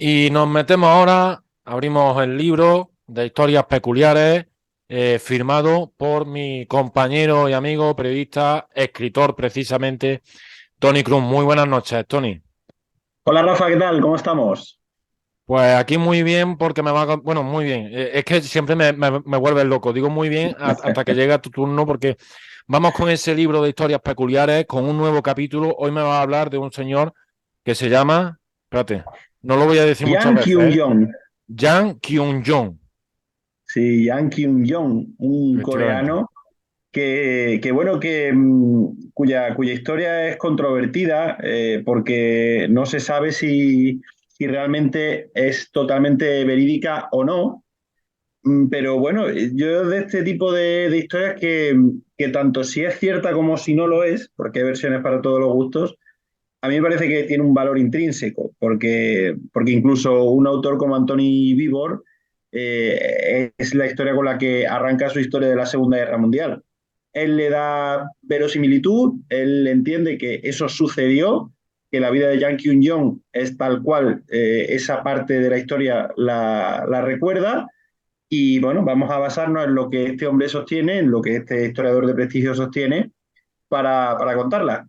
Y nos metemos ahora, abrimos el libro de historias peculiares, firmado por mi compañero y amigo, periodista, escritor precisamente, Tony Cruz. Muy buenas noches, Tony. Hola Rafa, ¿qué tal? ¿Cómo estamos? Pues aquí muy bien porque me va a... Bueno, muy bien. Es que siempre me vuelve loco. Digo muy bien hasta que llega tu turno porque vamos con ese libro de historias peculiares, con un nuevo capítulo. Hoy me va a hablar de un señor que se llama... Espérate, no lo voy a decir muchas Yang veces, ¿eh? Kyung-jong. Jang Kyung-jong. Sí, Yang Kyung-jong, un Efectivamente. coreano cuya historia es controvertida porque no se sabe si realmente es totalmente verídica o no. Pero bueno, yo de este tipo de historias que tanto si es cierta como si no lo es, porque hay versiones para todos los gustos, a mí me parece que tiene un valor intrínseco, porque incluso un autor como Anthony Vivor es la historia con la que arranca su historia de la Segunda Guerra Mundial. Él le da verosimilitud, él entiende que eso sucedió, que la vida de Yang Kyung-jong es tal cual esa parte de la historia la recuerda, y bueno, vamos a basarnos en lo que este hombre sostiene, en lo que este historiador de prestigio sostiene, para contarla.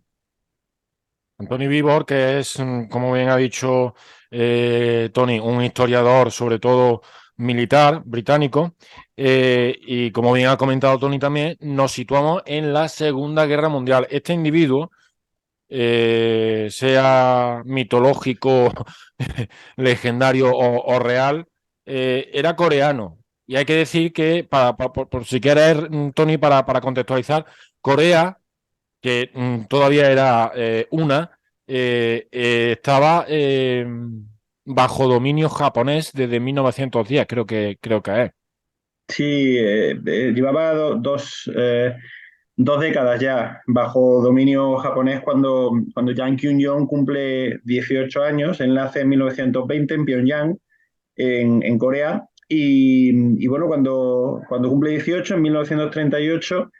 Anthony Vivor, que es, como bien ha dicho Tony, un historiador, sobre todo militar británico, y como bien ha comentado Tony también, nos situamos en la Segunda Guerra Mundial. Este individuo, sea mitológico, legendario o real, era coreano. Y hay que decir que, por si quieres, Tony, para contextualizar, Corea que todavía era estaba bajo dominio japonés desde 1910, creo que es. Sí, llevaba dos décadas ya bajo dominio japonés cuando Yang Kyung-jong cumple 18 años. Él nace en 1920 en Pyongyang, en Corea. Y bueno, cuando cumple 18, en 1938,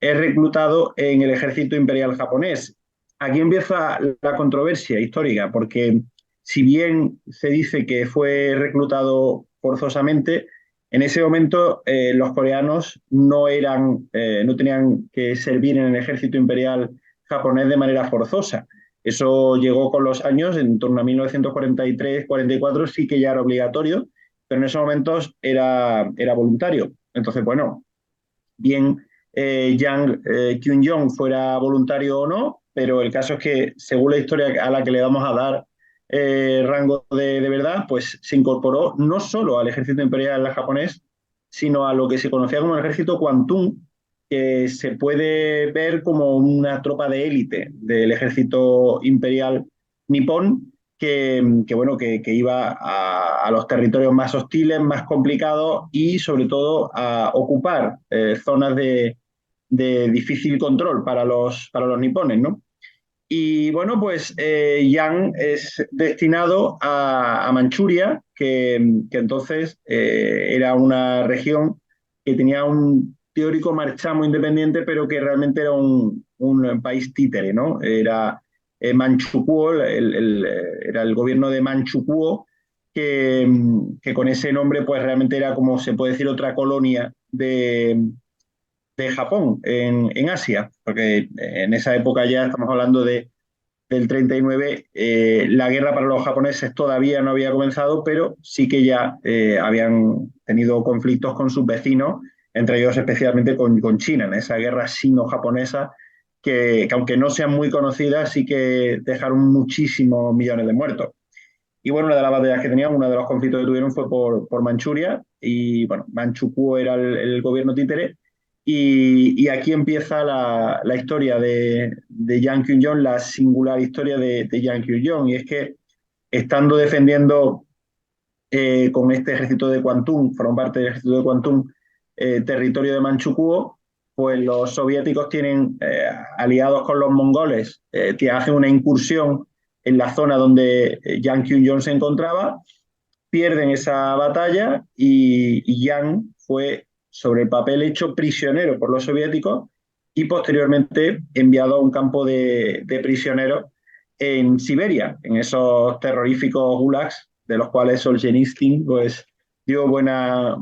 es reclutado en el ejército imperial japonés. Aquí empieza la controversia histórica, porque si bien se dice que fue reclutado forzosamente, en ese momento los coreanos no tenían que servir en el ejército imperial japonés de manera forzosa. Eso llegó con los años, en torno a 1943-44 sí que ya era obligatorio, pero en esos momentos era voluntario. Entonces, bueno, bien Yang Kyung-jong fuera voluntario o no, pero el caso es que según la historia a la que le vamos a dar rango de verdad, pues se incorporó no solo al ejército imperial japonés, sino a lo que se conocía como el ejército Kwantung, que se puede ver como una tropa de élite del ejército imperial nipón, que iba a los territorios más hostiles, más complicados y sobre todo a ocupar zonas de difícil control para los nipones, ¿no? Y bueno, pues Yang es destinado a Manchuria, que entonces era una región que tenía un teórico marchamo independiente, pero que realmente era un país títere, ¿no? Era Manchukuo, era el gobierno de Manchukuo, que con ese nombre pues realmente era como se puede decir otra colonia de Japón en Asia, porque en esa época ya estamos hablando del 39, la guerra para los japoneses todavía no había comenzado, pero sí que ya habían tenido conflictos con sus vecinos, entre ellos especialmente con China, en esa guerra sino-japonesa, que aunque no sean muy conocidas, sí que dejaron muchísimos millones de muertos. Y bueno, una de las batallas que tenían, uno de los conflictos que tuvieron fue por Manchuria, y bueno, Manchukuo era el gobierno títere, y aquí empieza la historia de Yang Kyung-jong, la singular historia de Yang Kyung-jong, y es que estando defendiendo con este ejército de Kwantung, fueron parte del ejército de Kwantung, territorio de Manchukuo, pues los soviéticos tienen aliados con los mongoles, que hacen una incursión en la zona donde Yang Kyung-jong se encontraba, pierden esa batalla y Yang fue sobre el papel hecho prisionero por los soviéticos y posteriormente enviado a un campo de prisioneros en Siberia, en esos terroríficos gulags de los cuales Solzhenitsyn pues, dio buena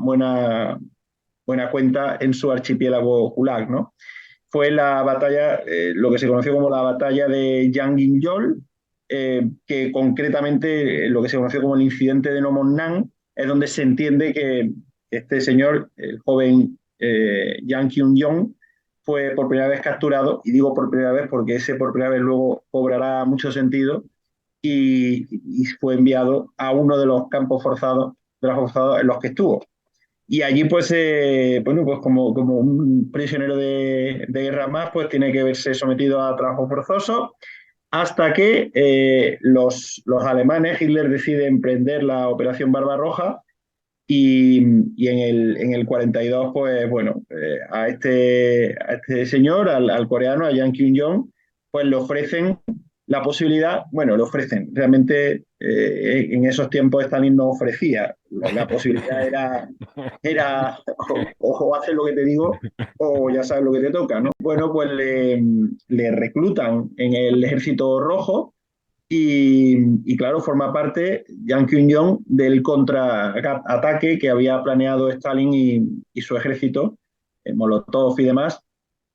cuenta en su archipiélago Gulag, ¿no? Fue la batalla, lo que se conoció como la batalla de Yangin-Yol, que concretamente lo que se conoció como el incidente de Nomonnan, es donde se entiende que este señor, el joven Yang Kyun-yong, fue por primera vez capturado, y digo por primera vez porque ese por primera vez luego cobrará mucho sentido, y fue enviado a uno de los campos forzados, en los que estuvo. Y allí, pues, bueno, pues como un prisionero de guerra más, pues tiene que verse sometido a trabajo forzoso hasta que los alemanes, Hitler decide emprender la Operación Barbarroja y en el 42, pues bueno, a este señor, al coreano, a Yang Kyun-jong, pues le ofrecen la posibilidad, bueno, le ofrecen, realmente en esos tiempos Stalin no ofrecía, la posibilidad era o haces lo que te digo o ya sabes lo que te toca, ¿no? Bueno, pues le reclutan en el Ejército Rojo y claro, forma parte Yang Kyun-jong del contraataque que había planeado Stalin y su ejército, Molotov y demás,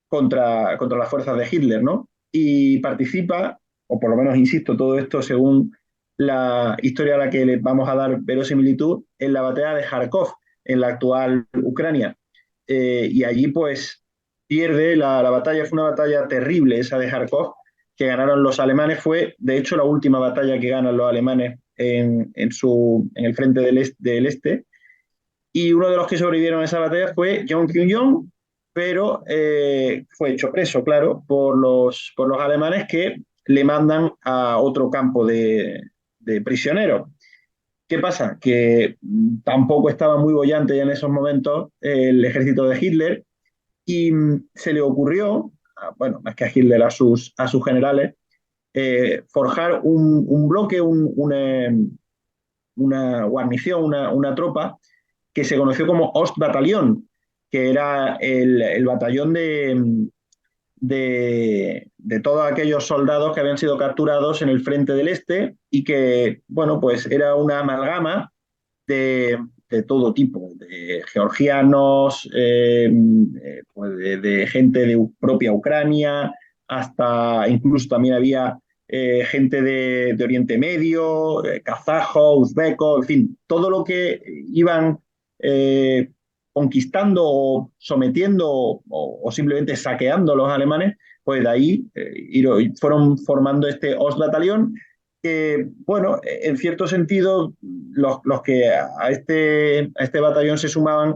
contra las fuerzas de Hitler, ¿no? Y participa, o por lo menos insisto, todo esto según la historia a la que le vamos a dar verosimilitud, en la batalla de Kharkov, en la actual Ucrania. Y allí pues pierde la batalla, fue una batalla terrible esa de Kharkov, que ganaron los alemanes, fue de hecho la última batalla que ganan los alemanes en el frente del este, y uno de los que sobrevivieron a esa batalla fue John Kyung-jong, pero fue hecho preso, claro, por los alemanes, que le mandan a otro campo de prisioneros. ¿Qué pasa? Que tampoco estaba muy bollante ya en esos momentos el ejército de Hitler, y se le ocurrió, bueno, más que a Hitler, a sus generales, forjar un bloque, una guarnición, una tropa que se conoció como Ostbataillon, que era el batallón de todos aquellos soldados que habían sido capturados en el frente del este, y que, bueno, pues era una amalgama de todo tipo, de georgianos, pues de gente de propia Ucrania, hasta incluso también había gente de Oriente Medio, kazajos, uzbecos, en fin, todo lo que iban eh, conquistando o sometiendo o simplemente saqueando los alemanes, pues de ahí fueron formando este Ostbataillon, que, bueno, en cierto sentido, los que a este batallón se sumaban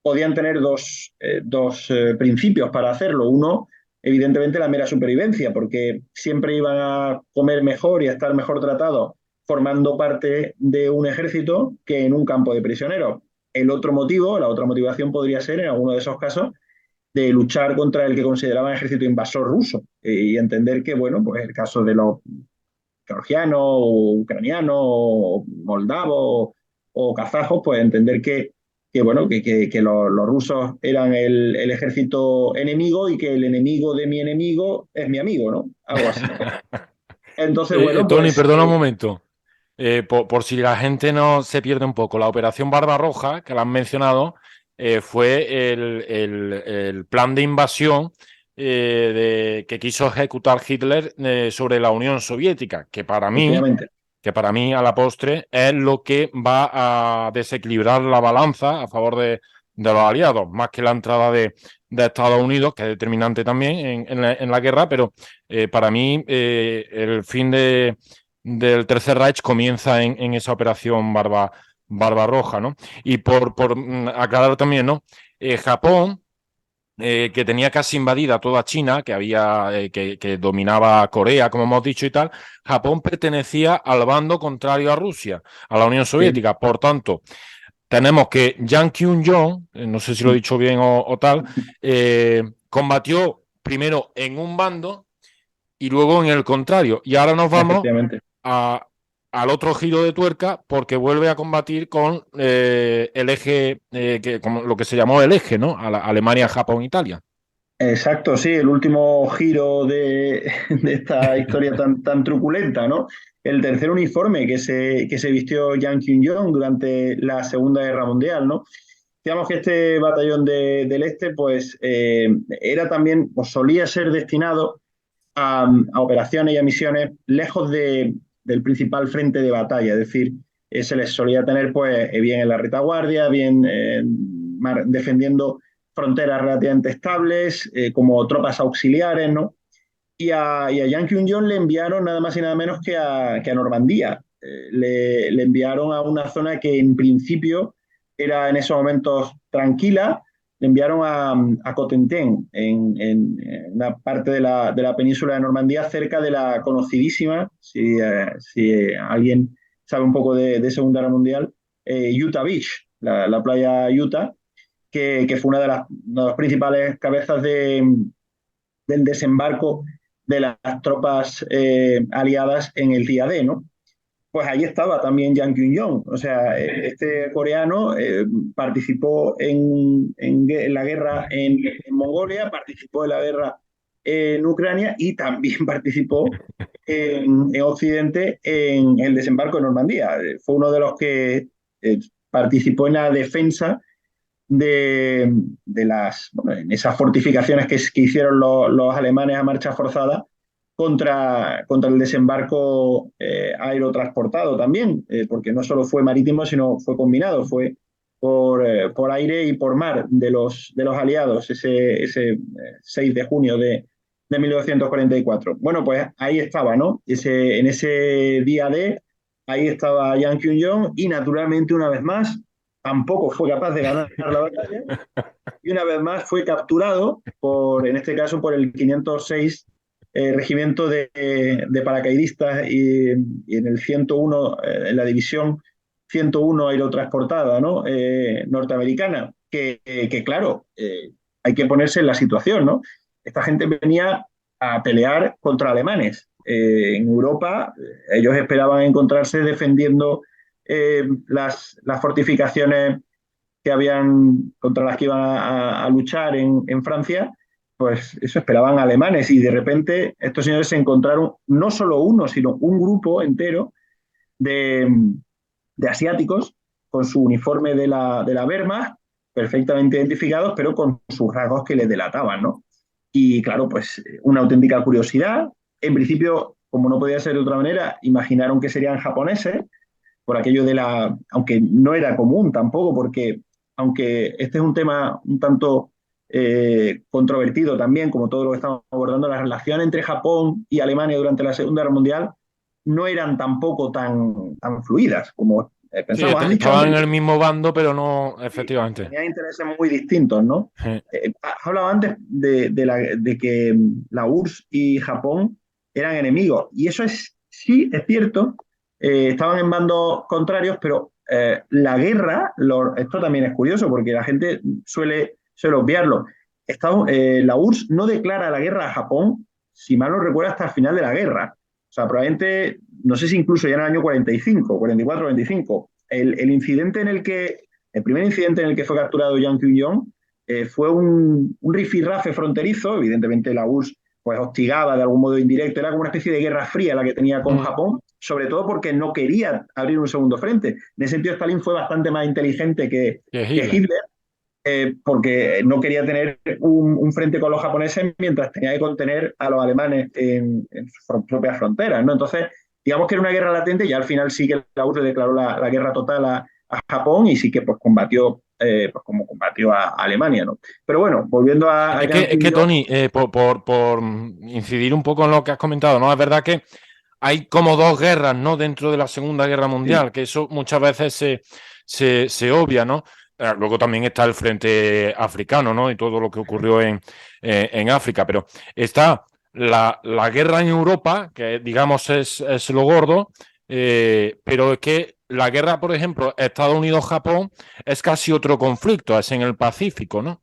podían tener dos principios para hacerlo. Uno, evidentemente, la mera supervivencia, porque siempre iban a comer mejor y a estar mejor tratados formando parte de un ejército que en un campo de prisioneros. El otro motivo, la otra motivación podría ser, en alguno de esos casos, de luchar contra el que consideraban ejército invasor ruso, y entender que, bueno, pues el caso de los georgianos, o ucranianos, o moldavos, o kazajos, pues entender que bueno, que los rusos eran el ejército enemigo, y que el enemigo de mi enemigo es mi amigo, ¿no? Algo así. Entonces, bueno, Tony, pues perdona un momento. Por si la gente no se pierde un poco, la Operación Barbarroja, que la han mencionado, fue el plan de invasión que quiso ejecutar Hitler sobre la Unión Soviética, efectivamente, que para mí a la postre es lo que va a desequilibrar la balanza a favor de los aliados, más que la entrada de Estados Unidos, que es determinante también en la guerra, pero para mí el fin del Tercer Reich comienza en esa operación Barbarroja, ¿no? Y por aclarar también, ¿no? Japón, que tenía casi invadida toda China, que dominaba Corea, como hemos dicho y tal, Japón pertenecía al bando contrario a Rusia, a la Unión sí. Soviética. Por tanto, tenemos que Yang Kyun-jong, no sé si lo he dicho bien o tal, combatió primero en un bando y luego en el contrario. Y ahora nos vamos Efectivamente. a, al otro giro de tuerca, porque vuelve a combatir con el eje, como lo que se llamó el eje, ¿no? A Alemania, Japón, Italia. Exacto, sí, el último giro de esta historia tan truculenta, ¿no? El tercer uniforme que se vistió Yang Kyung-jong durante la Segunda Guerra Mundial, ¿no? Digamos que este batallón del Este, pues, era también, o solía ser destinado a operaciones y a misiones lejos del principal frente de batalla, es decir, se les solía tener, pues, bien en la retaguardia, bien defendiendo fronteras relativamente estables, como tropas auxiliares, ¿no? Y a Yang Kyung-jong le enviaron nada más y nada menos que a Normandía. Le enviaron a una zona que en principio era en esos momentos tranquila. Le enviaron a Cotentin, en una parte de la península de Normandía, cerca de la conocidísima, si alguien sabe un poco de Segunda Guerra Mundial, Utah Beach, la playa Utah, que fue una de las principales cabezas del desembarco de las tropas aliadas en el día D, ¿no? Pues ahí estaba también Yang Kyung-jong. O sea, este coreano participó en la guerra en Mongolia, participó en la guerra en Ucrania y también participó en Occidente en el desembarco de Normandía. Fue uno de los que participó en la defensa bueno, en esas fortificaciones que hicieron los alemanes a marcha forzada contra el desembarco aerotransportado también, porque no solo fue marítimo, sino fue combinado, fue por aire y por mar de los aliados ese 6 de junio de 1944. Bueno, pues ahí estaba, ¿no? En ese día D, ahí estaba Yang Kyung-jong y naturalmente una vez más tampoco fue capaz de ganar la batalla y una vez más fue capturado en este caso, por el 506 Regimiento de Paracaidistas y en el 101, en la división 101 aerotransportada, ¿no? Norteamericana, que claro, hay que ponerse en la situación, ¿no? Esta gente venía a pelear contra alemanes. En Europa, ellos esperaban encontrarse defendiendo las fortificaciones contra las que iban a luchar en Francia, pues eso esperaban alemanes y de repente estos señores se encontraron no solo uno, sino un grupo entero de, de asiáticos con su uniforme de la Wehrmacht, perfectamente identificados, pero con sus rasgos que les delataban, ¿no? Y claro, pues una auténtica curiosidad. En principio, como no podía ser de otra manera, imaginaron que serían japoneses, por aquello aunque no era común tampoco, porque aunque este es un tema un tanto controvertido también, como todo lo que estamos abordando, la relación entre Japón y Alemania durante la Segunda Guerra Mundial no eran tampoco tan fluidas como Sí, pensamos. Han dicho estaban antes en que el mismo bando, pero no, sí, efectivamente. tenían intereses muy distintos, ¿no? Has hablado antes de que la URSS y Japón eran enemigos, y eso sí, es cierto, estaban en bandos contrarios, pero la guerra, esto también es curioso porque la gente suele obviarlo. La URSS no declara la guerra a Japón, si mal no recuerdo, hasta el final de la guerra. O sea, probablemente, no sé si incluso ya en el año 45, 44, 45. El primer incidente en el que fue capturado Yang Kyung-jong fue un rifirrafe fronterizo. Evidentemente la URSS pues hostigaba de algún modo indirecto, era como una especie de guerra fría la que tenía con Mm. Japón, sobre todo porque no quería abrir un segundo frente. En ese sentido, Stalin fue bastante más inteligente Que que Hitler. Hitler, porque no quería tener un frente con los japoneses mientras tenía que contener a los alemanes en sus propias fronteras, ¿no? Entonces, digamos que era una guerra latente y al final sí que la URSS declaró la guerra total a Japón y sí que pues combatió, pues como combatió a Alemania, ¿no? Pero bueno, volviendo a Es Yang que, es que Kyung-jong, Tony, por incidir un poco en lo que has comentado, ¿no? Es verdad que hay como dos guerras, ¿no? Dentro de la Segunda Guerra sí, Mundial, que eso muchas veces se obvia, ¿no? Luego también está el frente africano, ¿no? Y todo lo que ocurrió en África, pero está la guerra en Europa, que digamos es lo gordo, pero es que la guerra, por ejemplo, Estados Unidos-Japón es casi otro conflicto, es en el Pacífico, ¿no?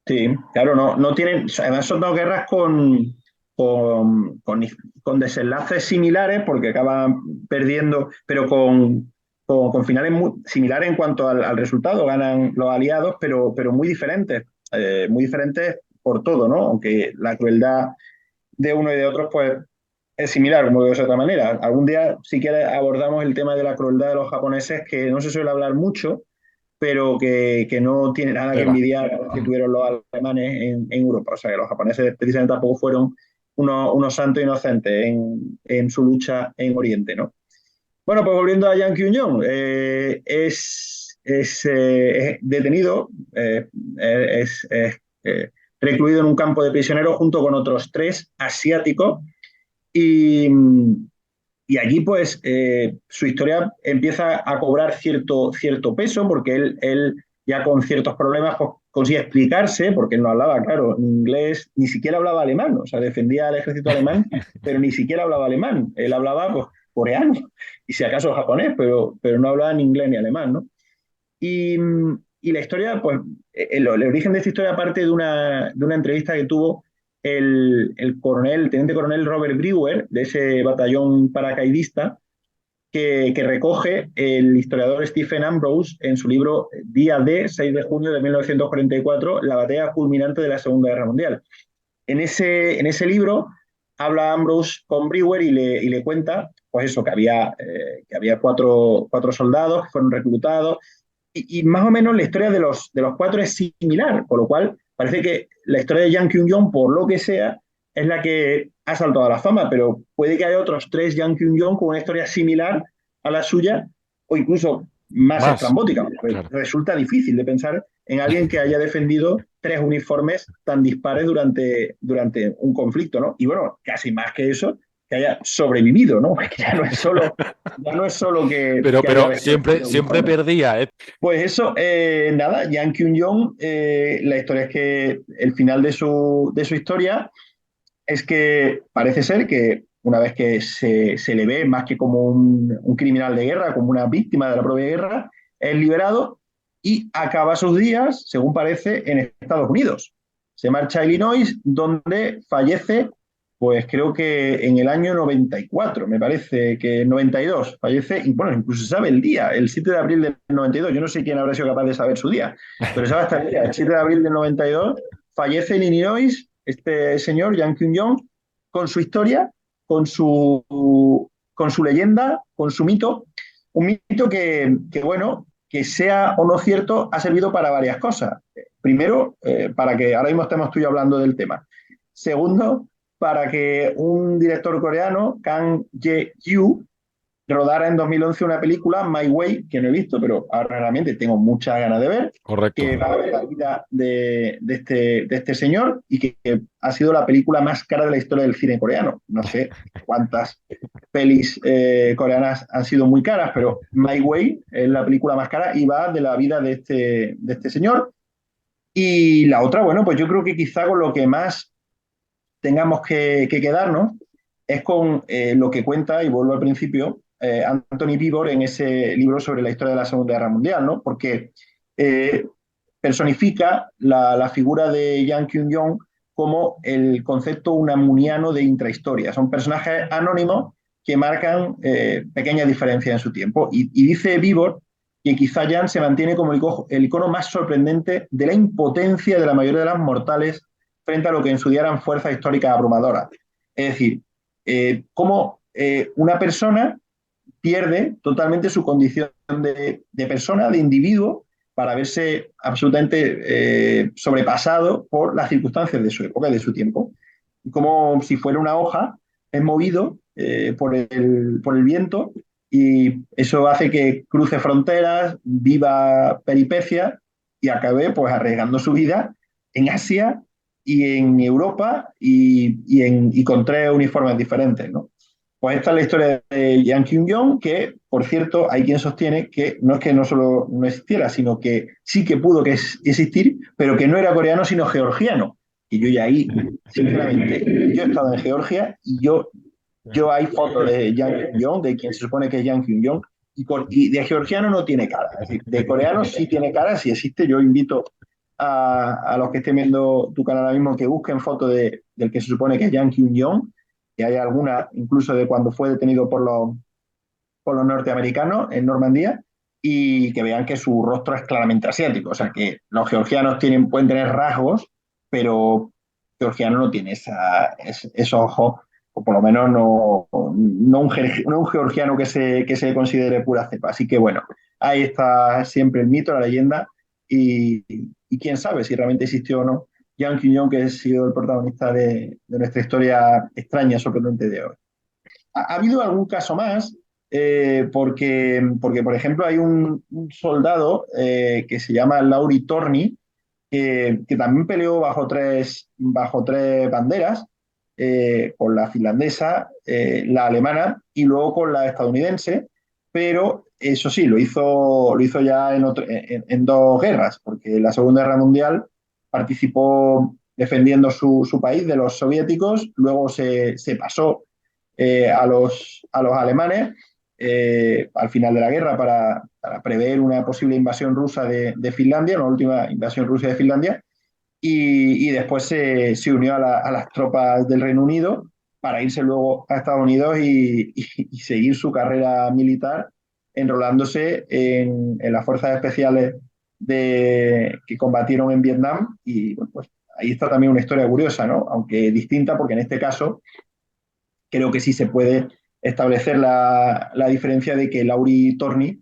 sí, claro, no tienen, además son dos guerras con, con, con desenlaces similares porque acaban perdiendo, pero con finales similares en cuanto al resultado. Ganan los aliados, pero muy diferentes por todo, ¿no? Aunque la crueldad de uno y de otros, pues es similar, como de otra manera. Algún día, si quieres, abordamos el tema de la crueldad de los japoneses, que no se suele hablar mucho, pero que no tiene nada que Tela. envidiar a los que tuvieron los alemanes en Europa. O sea, que los japoneses precisamente tampoco fueron unos santos inocentes en su lucha en Oriente, ¿no? Bueno, pues volviendo a Yang Kyung-jong, es detenido, es recluido en un campo de prisioneros junto con otros tres asiáticos y, y allí pues su historia empieza a cobrar cierto peso porque él ya con ciertos problemas pues, consigue explicarse porque él no hablaba, claro, ni inglés, ni siquiera hablaba alemán, o sea, defendía al ejército alemán, pero ni siquiera hablaba alemán, él hablaba pues coreano y si acaso japonés, pero no hablaba ni inglés ni alemán, ¿no? Y, y la historia, pues, el origen de esta historia parte de una entrevista que tuvo el teniente coronel Robert Brewer, de ese batallón paracaidista, que recoge el historiador Stephen Ambrose en su libro Día D, 6 de junio de 1944, la batalla culminante de la Segunda Guerra Mundial. En ese libro habla Ambrose con Brewer y le cuenta, pues eso, que había cuatro soldados que fueron reclutados y más o menos la historia de los cuatro es similar, con lo cual parece que la historia de Yang Kyung-jong, por lo que sea, es la que ha saltado a la fama, pero puede que haya otros tres Yang Kyung-jong con una historia similar a la suya o incluso más Más, estrambótica. claro. Resulta difícil de pensar en alguien que haya defendido tres uniformes tan dispares durante un conflicto, ¿no? Y bueno, casi más que eso, que haya sobrevivido, ¿no? Porque ya no es solo que haya Pero vestido siempre uniformes. perdía, ¿eh? Pues eso, nada, Yang Kyung-jong, la historia es que el final de su historia es que parece ser que una vez que se le ve más que como un criminal de guerra, como una víctima de la propia guerra, es liberado y acaba sus días, según parece, en Estados Unidos. Se marcha a Illinois, donde fallece, pues creo que en el año 94, me parece que en 92 fallece, y bueno, incluso se sabe el día, el 7 de abril del 92. Yo no sé quién habrá sido capaz de saber su día, pero sabe hasta el día, el 7 de abril del 92 fallece en Illinois este señor, Yang Kyung-jong, con su historia, con su leyenda, con su mito, un mito bueno, que sea o no cierto, ha servido para varias cosas. Primero, para que ahora mismo estemos tú y yo hablando del tema. Segundo, para que un director coreano, Kang Ye-gyu, rodara en 2011 una película, My Way, que no he visto, pero ahora realmente tengo muchas ganas de ver, Correcto. que va a ver la vida de este señor y que ha sido la película más cara de la historia del cine coreano. No sé cuántas pelis coreanas han sido muy caras, pero My Way es la película más cara y va de la vida de este señor. Y la otra, bueno, pues yo creo que quizá con lo que más tengamos que quedarnos es con lo que cuenta, y vuelvo al principio, Anthony Beevor en ese libro sobre la historia de la Segunda Guerra Mundial, ¿no? Porque eh, personifica la figura de Yang Kyung-jong como el concepto unamuniano de intrahistoria. Son personajes anónimos que marcan pequeñas diferencias en su tiempo. Y dice Beevor que quizá Yang se mantiene como el icono más sorprendente de la impotencia de la mayoría de las mortales frente a lo que en su día eran fuerzas históricas abrumadoras. Es decir, cómo una persona pierde totalmente su condición de persona, de individuo, para verse absolutamente sobrepasado por las circunstancias de su época, de su tiempo. Como si fuera una hoja, es movido por el viento y eso hace que cruce fronteras, viva peripecias y acabe pues arriesgando su vida en Asia y en Europa y con tres uniformes diferentes, ¿no? Pues esta es la historia de Yang Kyung-jong, que, por cierto, hay quien sostiene que no es que no solo no existiera, sino que sí que pudo existir, pero que no era coreano, sino georgiano. Y yo ya ahí, sinceramente, yo he estado en Georgia y yo hay fotos de Yang Kyung-jong, de quien se supone que es Yang Kyung-jong, y de georgiano no tiene cara. Es decir, de coreano sí tiene cara, si existe. Yo invito a los que estén viendo tu canal ahora mismo que busquen fotos del que se supone que es Yang Kyung-jong, que hay alguna incluso de cuando fue detenido por los norteamericanos en Normandía, y que vean que su rostro es claramente asiático. O sea, que los georgianos pueden tener rasgos, pero georgiano no tiene esos ojos, o por lo menos no un georgiano que se considere pura cepa. Así que bueno, ahí está siempre el mito, la leyenda, y, y quién sabe si realmente existió o no Yang Kyung, que ha sido el protagonista de nuestra historia extraña, sorprendente de hoy. Ha habido algún caso más, porque, por ejemplo, hay un soldado que se llama Lauri Torni, que también peleó bajo tres banderas, con la finlandesa, la alemana y luego con la estadounidense, pero eso sí, lo hizo ya en dos guerras, porque en la Segunda Guerra Mundial participó defendiendo su país de los soviéticos, luego se pasó a los alemanes al final de la guerra para prever una posible invasión rusa de Finlandia, la última invasión rusa de Finlandia, y después se unió a las tropas del Reino Unido para irse luego a Estados Unidos y seguir su carrera militar enrolándose en las fuerzas especiales que combatieron en Vietnam. Y bueno, pues ahí está también una historia curiosa, ¿no? Aunque distinta, porque en este caso creo que sí se puede establecer la diferencia de que Lauri Torni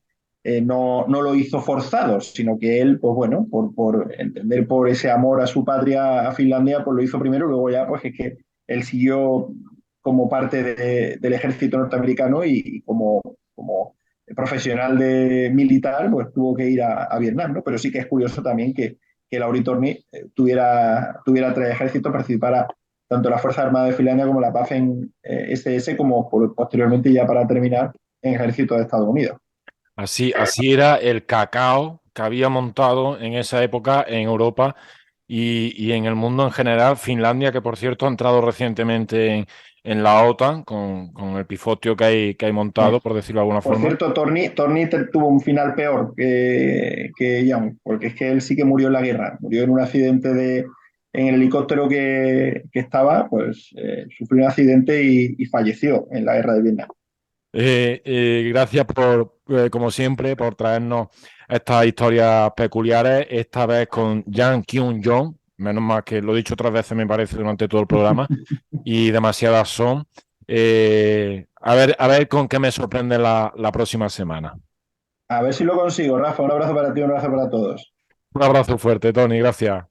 no lo hizo forzado, sino que él, pues bueno, por entender por ese amor a su patria, a Finlandia, pues lo hizo primero, luego ya, pues es que él siguió como parte del ejército norteamericano y como profesional militar, pues tuvo que ir a Vietnam, ¿no? Pero sí que es curioso también que Lauri Torni tuviera tres ejércitos, participara tanto la Fuerza Armada de Finlandia como la PAF en SS, como posteriormente ya para terminar en Ejército de Estados Unidos. Así era el cacao que había montado en esa época en Europa y en el mundo en general. Finlandia, que por cierto ha entrado recientemente en la OTAN con el pifotio que hay montado, por decirlo de alguna Por forma. cierto, Torni tuvo un final peor que Young, porque es que él sí que murió en la guerra, murió en un accidente en el helicóptero que estaba, pues sufrió un accidente y falleció en la guerra de Vietnam. Gracias como siempre, por traernos estas historias peculiares, esta vez con Jang Kyung-jong, menos mal que lo he dicho otras veces, me parece, durante todo el programa, y demasiadas son. A ver con qué me sorprende la próxima semana. A ver si lo consigo, Rafa. Un abrazo para ti, un abrazo para todos. Un abrazo fuerte, Tony, gracias.